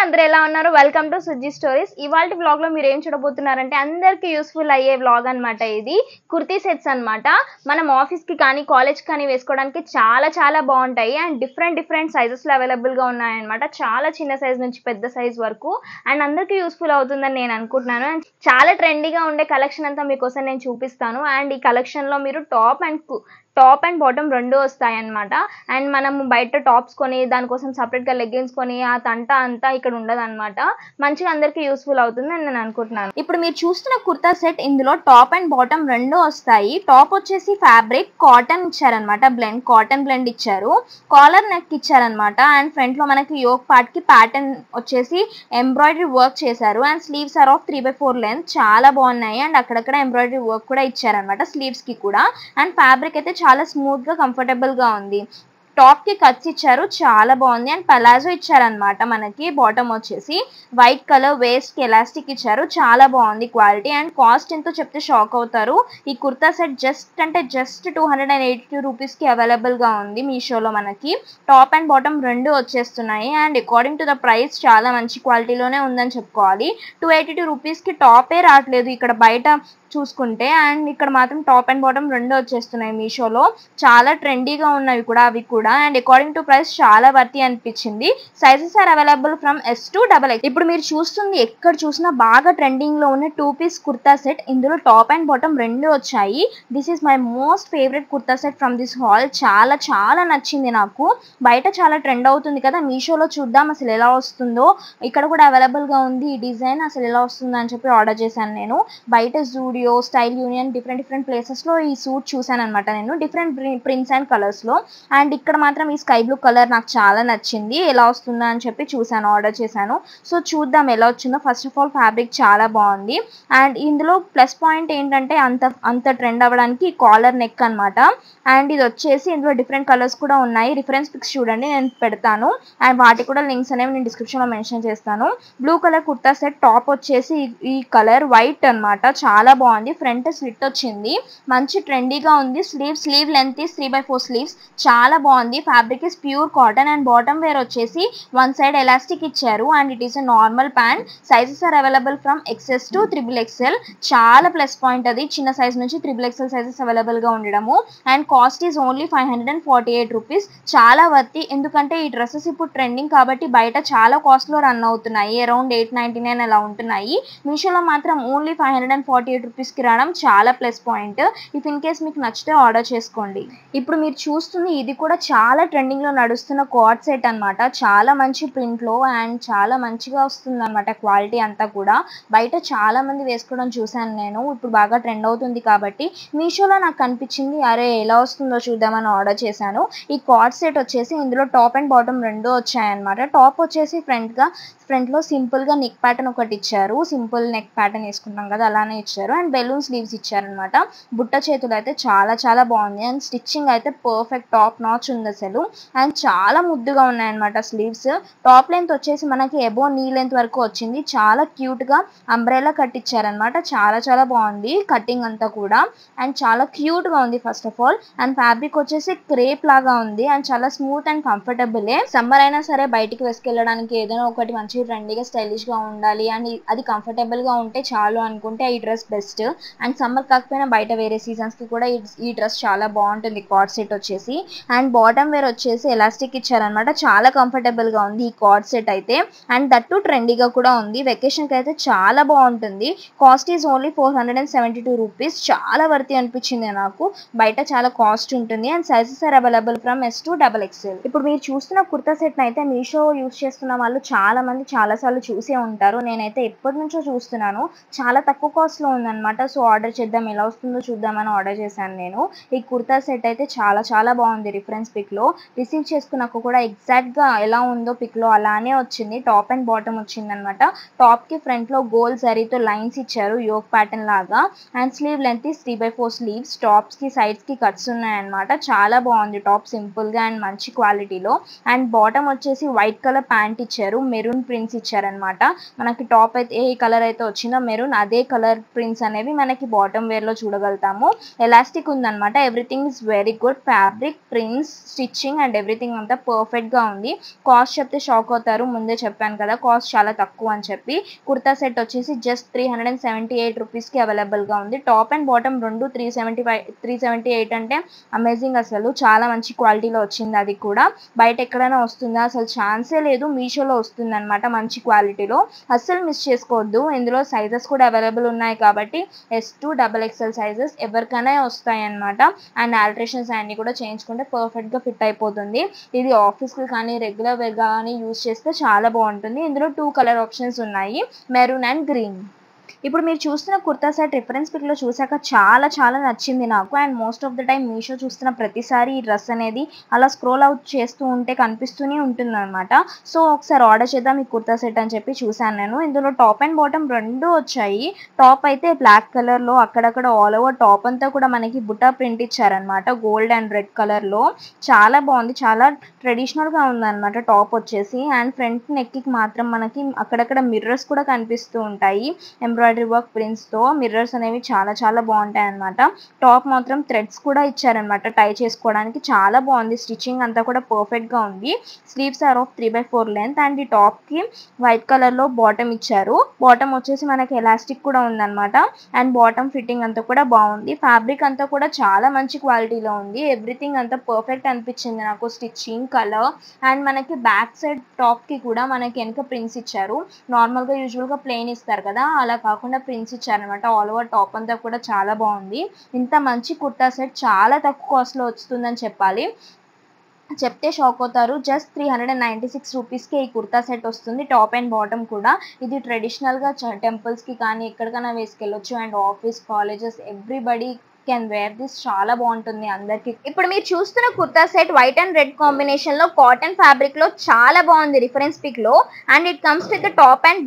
అందరూ ఎలా ఉన్నారు? Welcome to Sujji stories. ఇవాల్టి వ్లాగ్ లో మీరు ఏం చూడబోతున్నారంటే అందరికీ యూస్ఫుల్ అయ్యే వ్లాగ్ అన్నమాట. ఇది కుర్తీ సెట్స్ అన్నమాట. మనం ఆఫీస్ కి కానీ కాలేజ్ కానీ వేసుకోవడానికి చాలా చాలా బాగుంటాయి అండ్ డిఫరెంట్ సైజెస్ లో అవైలబుల్ గా ఉన్నాయన్నమాట. చాలా చిన్న సైజ్ నుంచి పెద్ద సైజ్ వరకు అండ్ అందరికీ యూస్ఫుల్ అవుతుందని నేను అనుకుంటున్నాను. అండ్ చాలా ట్రెండీగా ఉండే కలెక్షన్ అంతా మీకోసం నేను చూపిస్తాను. అండ్ ఈ కలెక్షన్ లో మీరు టాప్ అండ్ బాటమ్ రెండు వస్తాయి అన్నమాట. అండ్ మనం బయట టాప్స్ కొని దానికోసం సపరేట్ గా లెగ్గిన్స్ కొని ఆ తంట అంతా ఇక్కడ ఉండదు అనమాట. మంచిగా అందరికి యూస్ఫుల్ అవుతుంది అని నేను అనుకుంటున్నాను. ఇప్పుడు మీరు చూస్తున్న కుర్తా సెట్ ఇందులో టాప్ అండ్ బాటమ్ రెండు వస్తాయి. టాప్ వచ్చేసి ఫ్యాబ్రిక్ కాటన్ ఇచ్చారనమాట, కాటన్ బ్లెండ్ ఇచ్చారు. కాలర్ నెక్ ఇచ్చారనమాట అండ్ ఫ్రంట్ లో మనకి యోక్ పార్ట్ కి ప్యాటర్న్ వచ్చేసి ఎంబ్రాయిడరీ వర్క్ చేశారు and sleeves are of 3/4 length చాలా బాగున్నాయి. అండ్ అక్కడక్కడ ఎంబ్రాయిడరీ వర్క్ కూడా ఇచ్చారనమాట స్లీవ్స్ కి కూడా. అండ్ ఫ్యాబ్రిక్ అయితే చాలా స్మూత్ గా కంఫర్టబుల్ గా ఉంది. టాప్ కి కట్స్ ఇచ్చారు, చాలా బాగుంది. అండ్ పలాజో ఇచ్చారనమాట. మనకి బాటమ్ వచ్చేసి వైట్ కలర్, వేస్ట్ కి ఎలాస్టిక్ ఇచ్చారు, చాలా బాగుంది క్వాలిటీ. అండ్ కాస్ట్ ఎంతో చెప్తే షాక్ అవుతారు. ఈ కుర్తా సెట్ జస్ట్ 282 రూపీస్ కి అవైలబుల్ గా ఉంది మీషోలో. మనకి టాప్ అండ్ బాటమ్ రెండు వచ్చేస్తున్నాయి and according to the price చాలా మంచి క్వాలిటీలోనే ఉందని చెప్పుకోవాలి. 282 రూపీస్ కి టాపే రావట్లేదు ఇక్కడ బయట చూసుకుంటే. అండ్ ఇక్కడ మాత్రం టాప్ అండ్ బాటమ్ రెండు వచ్చేస్తున్నాయి మీషోలో. చాలా ట్రెండీగా ఉన్నవి కూడా అవి కూడా. అండ్ అకార్డింగ్ టు ప్రైస్ చాలా వర్తి అనిపించింది. Sizes are available from S to XXL. ఇప్పుడు మీరు చూస్తుంది ఎక్కడ చూసినా బాగా ట్రెండింగ్ లో ఉన్న 2 పీస్ కుర్తా సెట్. ఇందులో టాప్ అండ్ బాటమ్ రెండు వచ్చాయి. This is my most favourite kurta set from this hall. చాలా చాలా నచ్చింది నాకు. బయట చాలా ట్రెండ్ అవుతుంది కదా, మీషోలో చూద్దాం అసలు ఎలా వస్తుందో. ఇక్కడ కూడా అవైలబుల్ గా ఉంది ఈ డిజైన్, అసలు ఎలా వస్తుందో అని చెప్పి ఆర్డర్ చేశాను నేను. బయట Zudio, style union different places లో ఈ సూట్ చూసాను అనమాట నేను, డిఫరెంట్ ప్రింట్స్ అండ్ కలర్స్ లో. అండ్ ఇక్కడ మాత్రం ఈ స్కై బ్లూ కలర్ నాకు చాలా నచ్చింది. ఎలా వస్తుందా అని చెప్పి చూసాను, ఆర్డర్ చేశాను. సో చూద్దాం ఎలా వచ్చిందో. ఫస్ట్ ఆఫ్ ఆల్ ఫ్యాబ్రిక్ చాలా బాగుంది. అండ్ ఇందులో ప్లస్ పాయింట్ ఏంటంటే అంత ట్రెండ్ అవ్వడానికి కాలర్ నెక్ అనమాట. అండ్ ఇది వచ్చేసి ఇందులో డిఫరెంట్ కలర్స్ కూడా ఉన్నాయి. రిఫరెన్స్ పిక్స్ చూడండి, నేను పెడతాను. అండ్ వాటి కూడా లింక్స్ అనేవి నేను డిస్క్రిప్షన్ లో మెన్షన్ చేస్తాను. Blue colour kurta set, top వచ్చేసి ఈ కలర్ వైట్ అనమాట, చాలా బాగుంది. ఫ్రంట్ స్లిట్ వచ్చింది, మంచి ట్రెండీగా ఉంది. స్లీవ్ లెంత్ is 3/4 స్లీవ్స్, చాలా బాగుంది. Fabric is pure cotton and bottom wear వచ్చేసి వన్ సైడ్ ఎలాస్టిక్ ఇచ్చారు. And it is a normal pant. Sizes are available from XS to XXL. చాలా ప్లస్ పాయింట్ అది, చిన్న సైజ్ నుంచి XXL సైజెస్ అవైలబుల్ గా ఉండడము. And cost is only 548 rupees. చాలా worthy, ఎందుకంటే ఈ డ్రెస్సెస్ ఇప్పుడు ట్రెండింగ్ కాబట్టి బయట చాలా కాస్ట్ లో రన్ అవుతున్నాయి. అరౌండ్ 899 అలా ఉంటున్నాయి. మీషోలో మాత్రం ఓన్లీ 548 రూపీస్ కి రావడం చాలా plus point. If in case మీకు నచ్చితే ఆర్డర్ చేసుకోండి. ఇప్పుడు మీరు చూస్తుంది ఇది కూడా చాలా ట్రెండింగ్ లో నడుస్తున్న కార్డ్ సెట్ అనమాట. చాలా మంచి ప్రింట్ లో అండ్ చాలా మంచిగా వస్తుంది అనమాట క్వాలిటీ అంతా కూడా. బయట చాలా మంది వేసుకోవడం చూసాను నేను, ఇప్పుడు బాగా ట్రెండ్ అవుతుంది కాబట్టి మీషోలో నాకు కనిపించింది, అరే ఎలా వస్తుందో చూద్దామని ఆర్డర్ చేశాను. ఈ కార్డ్ సెట్ వచ్చేసి ఇందులో టాప్ అండ్ బాటమ్ రెండు వచ్చాయన్నమాట. టాప్ వచ్చేసి ఫ్రంట్ లో సింపుల్ గా నెక్ ప్యాటర్న్ ఒకటి ఇచ్చారు. సింపుల్ నెక్ ప్యాటర్న్ వేసుకుంటాం కదా, అలానే ఇచ్చారు. అండ్ బెలూన్ స్లీవ్స్ ఇచ్చారనమాట. బుట్ట చేతులు అయితే చాలా చాలా బాగుంది. అండ్ స్టిచ్చింగ్ అయితే పర్ఫెక్ట్, టాప్ నాచ్ ఉంది అసలు. అండ్ చాలా ముద్దుగా ఉన్నాయన్నమాట స్లీవ్స్. టాప్ లెంత్ వచ్చేసి మనకి అబోవ్ నీ లెంత్ వరకు వచ్చింది. చాలా క్యూట్ గా అంబ్రెలా కట్ ఇచ్చారనమాట. చాలా చాలా బాగుంది కటింగ్ అంతా కూడా. అండ్ చాలా క్యూట్ గా ఉంది first of all. And fabric వచ్చేసి క్రేప్ లాగా ఉంది అండ్ చాలా స్మూత్ అండ్ కంఫర్టబుల్. సమ్మర్ అయినా సరే బయటికి వేసుకెళ్ళడానికి ఏదైనా ఒకటి మంచి ట్రెండీగా స్టైలిష్ గా ఉండాలి అండ్ అది కంఫర్టబుల్ గా ఉంటే చాలు అనుకుంటే ఈ డ్రెస్ బెస్ట్. అండ్ సమ్మర్ కాకపోయినా బయట వేరే సీజన్స్ కి కూడా ఈ డ్రెస్ చాలా బాగుంటుంది కార్డ్ సెట్ వచ్చేసి. అండ్ బాటమ్ వేర్ వచ్చేసి ఎలాస్టిక్ ఇచ్చారనమాట. చాలా కంఫర్టబుల్ గా ఉంది ఈ కార్డ్ సెట్ అయితే. అండ్ దట్టు ట్రెండీగా కూడా ఉంది. వెకేషన్ కి అయితే చాలా బాగుంటుంది. Cost is only 472 rupees. చాలా వర్తి అనిపించింది నాకు. బయట చాలా కాస్ట్ ఉంటుంది. And sizes are available from S to XXL. ఇప్పుడు మీరు చూస్తున్న కుర్తా సెట్ అయితే మీషో యూస్ చేస్తున్న వాళ్ళు చాలా మంది చాలా సార్లు చూసే ఉంటారు. నేనైతే ఎప్పటి నుంచో చూస్తున్నాను. చాలా తక్కువ కాస్ట్ లో ఉందన్నమాట. సో ఆర్డర్ చేద్దాం, ఎలా వస్తుందో చూద్దామని ఆర్డర్ చేశాను నేను. ఈ కుర్తా సెట్ అయితే చాలా చాలా బాగుంది. రిఫరెన్స్ పిక్ లో రిసీవ్ చేసుకున్నాక కూడా ఎగ్జాక్ట్ గా ఎలా ఉందో పిక్ లో అలానే వచ్చింది. టాప్ అండ్ బాటమ్ వచ్చింది అనమాట. టాప్ కి ఫ్రంట్ లో గోల్డ్ జరీతో లైన్స్ ఇచ్చారు యోక్ ప్యాటర్న్ లాగా. And sleeve length 3/4 sleeves. Tops కి సైడ్స్ కి కట్స్ ఉన్నాయన్నమాట. చాలా బాగుంది టాప్, సింపుల్ గా అండ్ మంచి క్వాలిటీలో. అండ్ బాటమ్ వచ్చేసి వైట్ కలర్ ప్యాంట్ ఇచ్చారు, మెరూన్ ప్రింట్స్ ఇచ్చారనమాట. మనకి టాప్ అయితే ఏ కలర్ అయితే వచ్చిందో మెరూన్, అదే కలర్ ప్రింట్స్ అనేవి మనకి బాటమ్ వేర్ లో చూడగలుగుతాము. ఎలాస్టిక్ ఉందన్నమాట. Everything is very good. Fabric, prints, stitching and everything అంతా పర్ఫెక్ట్ గా ఉంది. కాస్ట్ చెప్తే షాక్ అవుతారు. ముందే చెప్పాను కదా కాస్ట్ చాలా తక్కువ అని చెప్పి. కుర్తా సెట్ వచ్చేసి జస్ట్ 378 రూపీస్ కి అవైలబుల్ గా ఉంది. టాప్ అండ్ బాటమ్ రెండు 378 అంటే అమేజింగ్. అసలు చాలా మంచి క్వాలిటీలో వచ్చింది. అది కూడా బయట ఎక్కడైనా వస్తుందా అసలు ఛాన్సే లేదు. మీషోలో వస్తుంది అనమాట మంచి క్వాలిటీలో. అస్సలు మిస్ చేసుకోవద్దు. ఇందులో సైజెస్ కూడా అవైలబుల్ ఉన్నాయి కాబట్టి S2 XXL సైజెస్ ఎవరికైనా వస్తాయి అనమాట. అండ్ ఆల్టరేషన్స్ అన్ని కూడా చేయించుకుంటే పర్ఫెక్ట్ గా ఫిట్ అయిపోతుంది. ఇది ఆఫీస్ కి కానీ రెగ్యులర్ వేర్ కానీ యూజ్ చేస్తే చాలా బాగుంటుంది. ఇందులో 2 కలర్ ఆప్షన్స్ ఉన్నాయి, మెరూన్ అండ్ గ్రీన్. ఇప్పుడు మీరు చూస్తున్న కుర్తా సెట్ రిఫరెన్స్ పిక్ లో చూసాక చాలా చాలా నచ్చింది నాకు. And most of the time Meesho చూస్తున్న ప్రతిసారి ఈ డ్రెస్ అనేది అలా స్క్రోల్ అవుట్ చేస్తూ ఉంటే కనిపిస్తూనే ఉంటుంది అనమాట. సో ఒకసారి ఆర్డర్ చేద్దాం ఈ కుర్తా సెట్ అని చెప్పి చూసాను నేను. ఇందులో టాప్ అండ్ బాటమ్ రెండు వచ్చాయి. టాప్ అయితే బ్లాక్ కలర్ లో అక్కడక్కడ ఆల్ ఓవర్ టాప్ అంతా కూడా మనకి బుటా ప్రింట్ ఇచ్చారనమాట, గోల్డ్ అండ్ రెడ్ కలర్ లో. చాలా బాగుంది, చాలా ట్రెడిషనల్ గా ఉందన్నమాట టాప్ వచ్చేసి. అండ్ ఫ్రంట్ నెక్ కి మాత్రం మనకి అక్కడక్కడ మిర్రర్స్ కూడా కనిపిస్తూ ఉంటాయి. ఎంబ్రాయిడరీ వర్క్ ప్రింట్స్ తో మిర్రర్స్ అనేవి చాలా చాలా బాగుంటాయి అనమాట. టాప్ మాత్రం థ్రెడ్స్ కూడా ఇచ్చారనమాట టై చేసుకోవడానికి. చాలా బాగుంది. స్టిచ్చింగ్ అంతా కూడా పర్ఫెక్ట్ గా ఉంది. Sleeves are of 3/4 length. And ఈ టాప్ కి వైట్ కలర్ లో బాటమ్ ఇచ్చారు. బాటమ్ వచ్చేసి మనకి ఎలాస్టిక్ కూడా ఉందన్నమాట. అండ్ బాటమ్ ఫిట్టింగ్ అంతా కూడా బాగుంది. ఫ్యాబ్రిక్ అంతా కూడా చాలా మంచి క్వాలిటీలో ఉంది. ఎవ్రీథింగ్ అంతా పర్ఫెక్ట్ అనిపించింది నాకు. స్టిచ్చింగ్, కలర్ అండ్ మనకి బ్యాక్ సైడ్ టాప్ కి కూడా మనకి వెనక ప్రింట్స్ ఇచ్చారు. నార్మల్ గా యూజువల్ గా ప్లెయిన్ ఇస్తారు కదా, అలా కాకుండా ప్రింట్స్ ఇచ్చారనమాట. ఆల్ ఓవర్ టాప్ అంతా కూడా చాలా బాగుంది. ఇంత మంచి కుర్తా సెట్ చాలా తక్కువ కాస్ట్ లో వస్తుందని చెప్పాలి. చెప్తే షాక్ అవుతారు. జస్ట్ 396 రూపీస్కి ఈ కుర్తా సెట్ వస్తుంది. టాప్ అండ్ బాటమ్ కూడా. ఇది ట్రెడిషనల్గా టెంపుల్స్కి కానీ ఎక్కడికైనా వేసుకెళ్ళొచ్చు. And office, colleges everybody can wear this. చాలా బాగుంటుంది అందరికి. ఇప్పుడు మీరు చూస్తున్న kurta set white and red combination లో కాటన్ ఫ్యాబ్రిక్ లో చాలా బాగుంది రిఫరెన్స్ పిక్ లో. And it comes with top and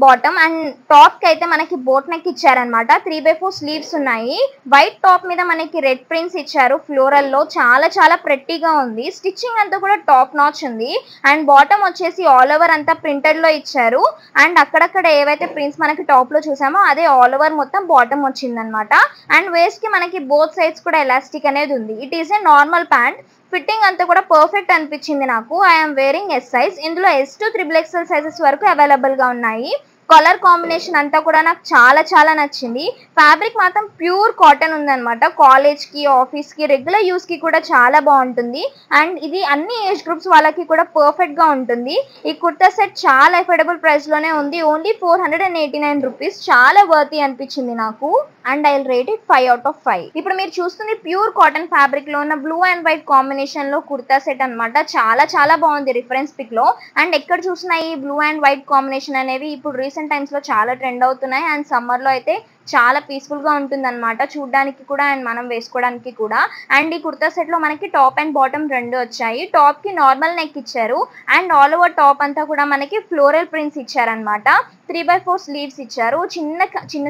bottom and top కి అయితే మనకి బోట్ నెక్ ఇచ్చారనమాట. 3/4 స్లీవ్స్ ఉన్నాయి. వైట్ టాప్ మీద మనకి రెడ్ ప్రింట్స్ ఇచ్చారు ఫ్లోరల్ లో. చాలా చాలా ప్రెట్టీగా ఉంది. స్టిచ్చింగ్ అంతా కూడా టాప్ నాచ్ ఉంది. అండ్ బాటమ్ వచ్చేసి ఆల్ ఓవర్ అంతా ప్రింటెడ్ లో ఇచ్చారు. అండ్ అక్కడక్కడ ఏవైతే ప్రింట్స్ మనకి టాప్ లో చూసామో అదే ఆల్ ఓవర్ మొత్తం బాటమ్ వచ్చిందనమాట. అండ్ వేస్ట్ కి మనకి బోత్ సైడ్స్ కూడా ఎలాస్టిక్ అనేది ఉంది. It is a normal pant. Fitting అంతా కూడా పర్ఫెక్ట్ అనిపించింది నాకు. I'm wearing S size. ఇందులో S2 XXL సైజెస్ వరకు అవైలబుల్ గా ఉన్నాయి. కలర్ కాంబినేషన్ అంతా కూడా నాకు చాలా చాలా నచ్చింది. ఫ్యాబ్రిక్ మాత్రం ప్యూర్ కాటన్ ఉందన్నమాట. కాలేజ్ కి, ఆఫీస్ కి, రెగ్యులర్ యూస్ కి కూడా చాలా బాగుంటుంది. అండ్ ఇది అన్ని ఏజ్ గ్రూప్స్ వాళ్ళకి కూడా పర్ఫెక్ట్ గా ఉంటుంది. ఈ కుర్తా సెట్ చాలా అఫోర్డబుల్ ప్రైస్ లోనే ఉంది. Only 489 rupees. చాలా వర్తీ అనిపించింది నాకు. And I will rate it 5 out of 5. ఇప్పుడు మీరు చూస్తుంది ప్యూర్ కాటన్ ఫ్యాబ్రిక్ లో ఉన్న బ్లూ అండ్ వైట్ కాంబినేషన్ లో కుర్తా సెట్ అనమాట. చాలా చాలా బాగుంది రిఫరెన్స్ పిక్ లో. అండ్ ఎక్కడ చూసినా ఈ బ్లూ అండ్ వైట్ కాంబినేషన్ అనేవి ఇప్పుడు రీసెంట్ టైమ్స్ లో చాలా ట్రెండ్ అవుతున్నాయి. అండ్ సమ్మర్ లో అయితే చాలా పీస్ఫుల్ గా ఉంటుంది అనమాట చూడడానికి కూడా అండ్ మనం వేసుకోవడానికి కూడా. అండ్ ఈ కుర్తా సెట్ లో మనకి టాప్ అండ్ బాటమ్ రెండు వచ్చాయి. టాప్ కి నార్మల్ నెక్ ఇచ్చారు. అండ్ ఆల్ ఓవర్ టాప్ అంతా కూడా మనకి ఫ్లోరల్ ప్రింట్స్ ఇచ్చారనమాట. 3/4 స్లీవ్స్ ఇచ్చారు.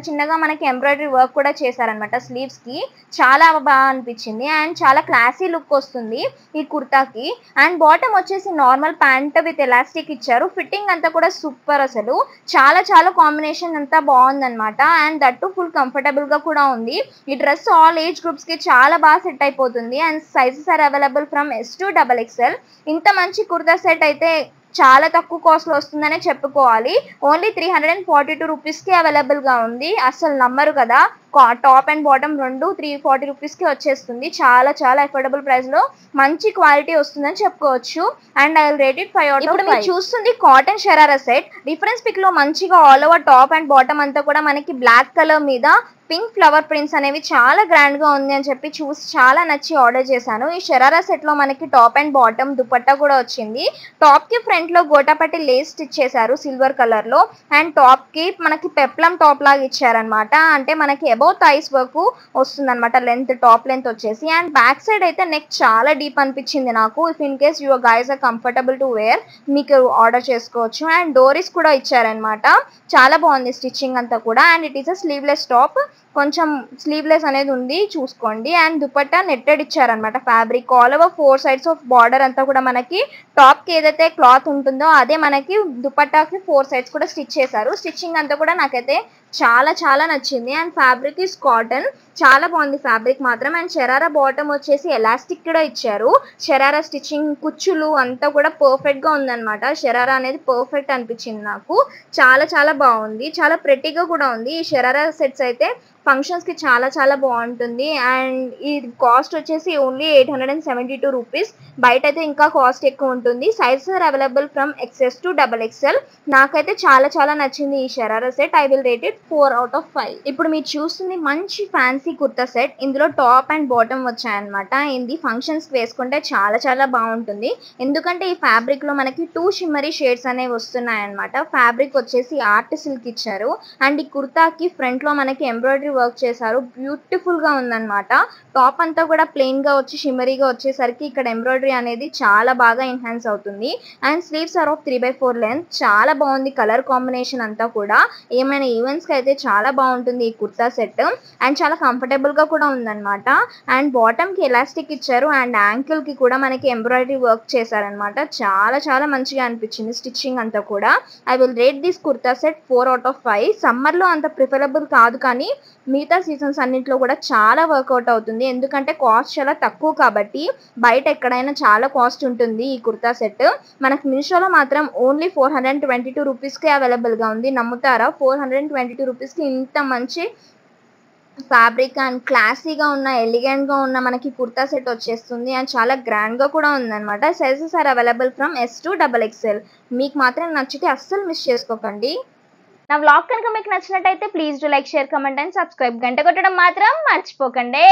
చిన్నగా మనకి ఎంబ్రాయిడరీ వర్క్ కూడా చేశారనమాట స్లీవ్స్ కి. చాలా బాగా అనిపించింది. అండ్ చాలా క్లాసీ లుక్ వస్తుంది ఈ కుర్తాకి. అండ్ బాటమ్ వచ్చేసి నార్మల్ ప్యాంట్ విత్ ఎలాస్టిక్ ఇచ్చారు. ఫిట్టింగ్ అంతా కూడా సూపర్. అసలు చాలా చాలా కాంబినేషన్ అంతా బాగుందన్నమాట. అండ్ దట్టు ఫుల్ కంఫర్టబుల్ గా కూడా ఉంది. ఈ డ్రెస్ ఆల్ ఏజ్ గ్రూప్స్ కి చాలా బాగా సెట్ అయిపోతుంది. And sizes are available from S2 XXL. ఇంత మంచి కుర్తా సెట్ అయితే చాలా తక్కువ కాస్ట్ లో వస్తుందనే చెప్పుకోవాలి. ఓన్లీ 342 రూపీస్ కి అవైలబుల్ గా ఉంది. అసలు నమ్మరు కదా, టాప్ అండ్ బాటమ్ రెండు 340 రూపీస్ కి వచ్చేస్తుంది. చాలా చాలా అఫోర్డబుల్ ప్రైస్ లో మంచి క్వాలిటీ వస్తుందని చెప్పుకోవచ్చు. And I will rate it 5 out of 5. ఇప్పుడు మీరు చూస్తుంది cotton sharara set. Reference pic లో మంచిగా all over top and bottom అంతా కూడా మనకి బ్లాక్ కలర్ మీద పింక్ ఫ్లవర్ ప్రింట్స్ అనేవి చాలా గ్రాండ్ గా ఉంది అని చెప్పి చూసి చాలా నచ్చి ఆర్డర్ చేశాను. ఈ షరారా సెట్ లో మనకి టాప్ అండ్ బాటమ్ దుపట్టా కూడా వచ్చింది. టాప్ కి ఫ్రంట్ లో గోటాపట్టి లేస్ స్టిచ్ చేశారు సిల్వర్ కలర్ లో. అండ్ టాప్ కి మనకి పెప్లం టాప్ లాగా ఇచ్చారనమాట. అంటే మనకి అబౌవ్ థైస్ వరకు వస్తుంది అనమాట లెంత్, టాప్ లెంత్ వచ్చేసి. అండ్ బ్యాక్ సైడ్ అయితే నెక్ చాలా డీప్ అనిపించింది నాకు. If in case your guys are comfortable to wear మీకు ఆర్డర్ చేసుకోవచ్చు. అండ్ డోరీస్ కూడా ఇచ్చారనమాట. చాలా బాగుంది స్టిచ్చింగ్ అంతా కూడా. And it is a sleeveless top. కొంచెం స్లీవ్లెస్ అనేది ఉంది చూసుకోండి. అండ్ దుపట్టా నెట్టెడ్ ఇచ్చారనమాట fabric. All over 4 sides of border అంతా కూడా మనకి టాప్ కి ఏదైతే క్లాత్ ఉంటుందో అదే మనకి దుపట్టాకి 4 sides కూడా స్టిచ్ చేశారు. స్టిచ్చింగ్ అంతా కూడా నాకైతే చాలా చాలా నచ్చింది. అండ్ ఫ్యాబ్రిక్ ఈస్ కాటన్, చాలా బాగుంది ఫ్యాబ్రిక్ మాత్రం. అండ్ షరారా బాటమ్ వచ్చేసి ఎలాస్టిక్ కూడా ఇచ్చారు. షరారా స్టిచ్చింగ్ కుచ్చులు అంతా కూడా పర్ఫెక్ట్ గా ఉందన్నమాట. షరారా అనేది పర్ఫెక్ట్ అనిపించింది నాకు. చాలా చాలా బాగుంది, చాలా ప్రెట్టీగా కూడా ఉంది. ఈ షరారా సెట్స్ అయితే ఫంక్షన్స్ కి చాలా చాలా బాగుంటుంది. అండ్ ఈ కాస్ట్ వచ్చేసి ఓన్లీ 872 రూపీస్. బయట అయితే ఇంకా కాస్ట్ ఎక్కువ ఉంటుంది. Sizes are available from XS to XXL. నాకైతే చాలా చాలా నచ్చింది ఈ sharara set. I will rate it 4 out of 5. ఇప్పుడు మీరు చూస్తుంది మంచి ఫ్యాన్సీ కుర్తా సెట్. ఇందులో టాప్ అండ్ బాటమ్ వచ్చాయన్నమాట. ఇది ఫంక్షన్స్ వేసుకుంటే చాలా చాలా బాగుంటుంది. ఎందుకంటే ఈ ఫ్యాబ్రిక్ లో మనకి 2 షిమ్మరీ షేడ్స్ అనేవి వస్తున్నాయి అనమాట. ఫ్యాబ్రిక్ వచ్చేసి ఆర్ట్ సిల్క్ ఇచ్చారు. అండ్ ఈ కుర్తాకి ఫ్రంట్ లో మనకి ఎంబ్రాయిడరీ వర్క్ చేశారు. బ్యూటిఫుల్ గా ఉందన్నమాట. టాప్ అంతా కూడా ప్లెయిన్ గా వచ్చి షిమ్మరీగా వచ్చేసరికి ఇక్కడ ఎంబ్రాయిడరీ అనేది చాలా బాగా ఎన్హాన్స్ అవుతుంది. And sleeves are of 3/4 length. చాలా బాగుంది కలర్ కాంబినేషన్ అంతా కూడా. ఏమైనా ఈవెంట్స్ కి అయితే చాలా బాగుంటుంది ఈ కుర్తా సెట్. అండ్ చాలా కంఫర్టబుల్ గా కూడా ఉందన్నమాట. అండ్ బాటమ్ కి ఎలాస్టిక్ ఇచ్చారు. అండ్ యాంకిల్ కి కూడా మనకి ఎంబ్రాయిడరీ వర్క్ చేశారనమాట. చాలా చాలా మంచిగా అనిపించింది స్టిచ్చింగ్ అంతా కూడా. I will rate this kurta set 4 out of 5. Summer లో అంత ప్రిఫరబుల్ కాదు, కానీ మిగతా సీజన్స్ అన్నింటిలో కూడా చాలా వర్కౌట్ అవుతుంది. ఎందుకంటే కాస్ట్ చాలా తక్కువ కాబట్టి. బయట ఎక్కడైనా చాలా కాస్ట్ ఉంటుంది ఈ కుర్తా సెట్. మనకు మీషోలో మాత్రం ఓన్లీ 422 రూపీస్కే అవైలబుల్గా ఉంది. నమ్ముతారా? 422 రూపీస్కి ఇంత మంచి ఫ్యాబ్రిక్ అండ్ క్లాసీగా ఉన్న ఎలిగెంట్గా ఉన్న మనకి కుర్తా సెట్ వచ్చేస్తుంది. అండ్ చాలా గ్రాండ్గా కూడా ఉందన్నమాట. Sizes are available from S to XXL. మీకు మాత్రం నచ్చితే అస్సలు మిస్ చేసుకోకండి. నా వ్లాగ్ కనుక మీకు నచ్చినట్టయితే please do like, share, comment and subscribe. గంట కొట్టడం మాత్రం మర్చిపోకండి.